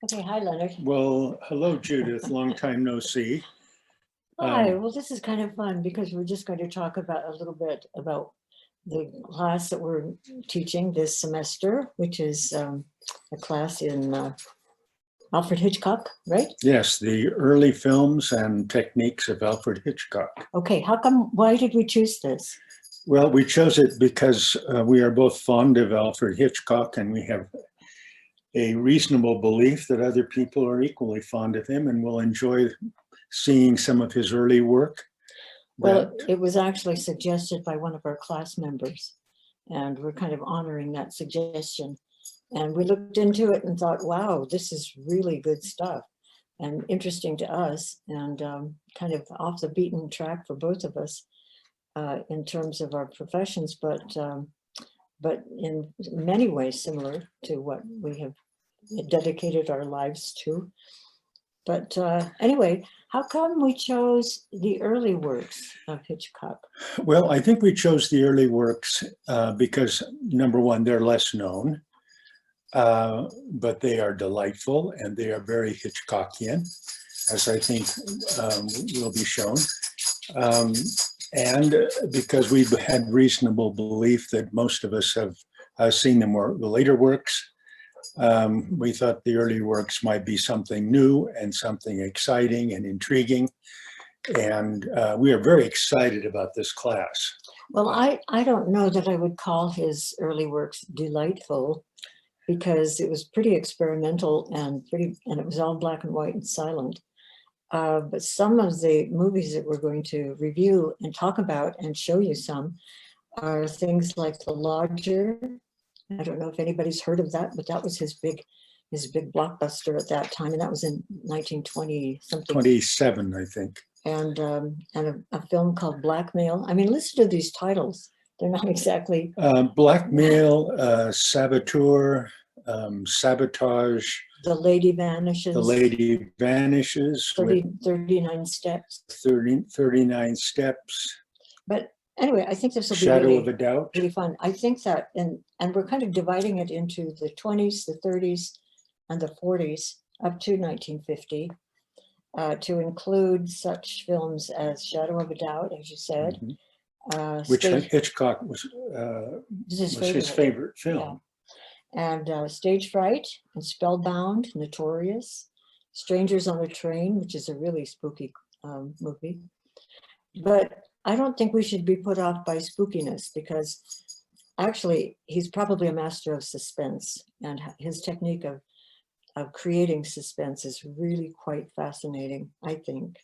Okay, hi, Leonard. Well, hello, Judith. Long time no see. Hi, well, this is kind of fun because we're just going to talk about a little bit about the class that we're teaching this semester, which is a class in Alfred Hitchcock, right? Yes, the early films and techniques of Alfred Hitchcock. Okay, why did we choose this? Well, we chose it because we are both fond of Alfred Hitchcock, and we have a reasonable belief that other people are equally fond of him and will enjoy seeing some of his early work. Well, it was actually suggested by one of our class members, and we're kind of honoring that suggestion. And we looked into it and thought, wow, this is really good stuff and interesting to us, and kind of off the beaten track for both of us in terms of our professions, but in many ways similar to what we have dedicated our lives to. But anyway, how come we chose the early works of Hitchcock? Well, I think we chose the early works because, number one, they're less known, but they are delightful and they are very Hitchcockian, as I think will be shown. And because we've had reasonable belief that most of us have seen the later works, we thought the early works might be something new and something exciting and intriguing. And we are very excited about this class. Well, I don't know that I would call his early works delightful, because it was pretty experimental and it was all black and white and silent. But some of the movies that we're going to review and talk about and show you some are things like The Lodger. I don't know if anybody's heard of that, but that was his big blockbuster at that time, and that was in 1920 something. 27, I think. And a film called Blackmail. I mean, listen to these titles. They're not exactly Blackmail, Saboteur, Sabotage. The Lady Vanishes. The Lady Vanishes. 39 Steps. 39 Steps. But anyway, I think this will be Shadow of a Doubt. Really fun. I think that, and we're kind of dividing it into the 20s, the 30s, and the 40s up to 1950 to include such films as Shadow of a Doubt, as you said. Mm-hmm. Which Hitchcock was his favorite film. Yeah. And Stage Fright and Spellbound, Notorious, Strangers on a Train, which is a really spooky movie. But I don't think we should be put off by spookiness, because actually he's probably a master of suspense, and his technique of creating suspense is really quite fascinating, I think.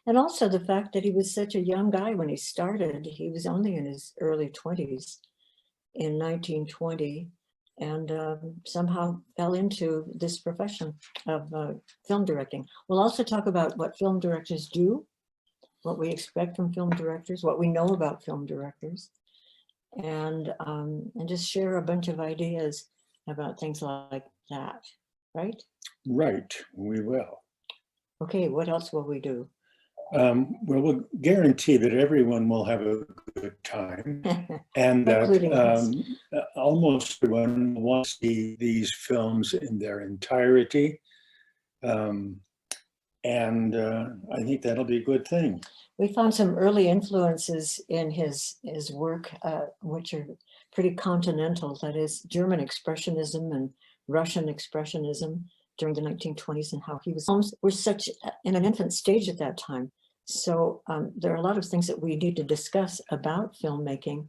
And also the fact that he was such a young guy when he started. He was only in his early 20s in 1920. And somehow fell into this profession of film directing. We'll also talk about what film directors do, what we expect from film directors, what we know about film directors, and just share a bunch of ideas about things like that, right? Right, we will. Okay, what else will we do? Well, we'll guarantee that everyone will have a good time, and that almost everyone will see these films in their entirety. And I think that'll be a good thing. We found some early influences in his work, which are pretty continental. That is German Expressionism and Russian Expressionism during the 1920s, and how films were such in an infant stage at that time. So there are a lot of things that we need to discuss about filmmaking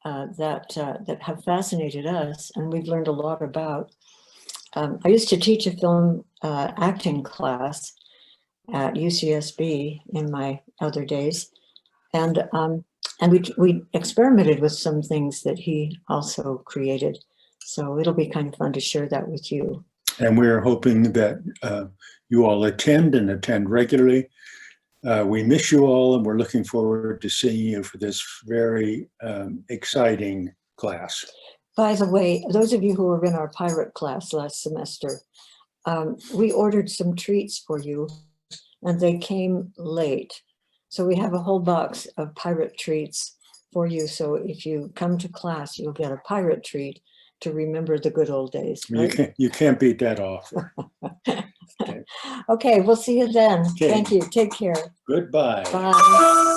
that have fascinated us, and we've learned a lot about. I used to teach a film acting class at UCSB in my other days, and we experimented with some things that he also created. So it'll be kind of fun to share that with you. And we're hoping that you all attend regularly. We miss you all, and we're looking forward to seeing you for this very exciting class. By the way, those of you who were in our pirate class last semester, we ordered some treats for you, and they came late. So we have a whole box of pirate treats for you. So if you come to class, you'll get a pirate treat to remember the good old days. Right? You can't beat that offer. Okay, we'll see you then. Okay. Thank you. Take care. Goodbye. Bye.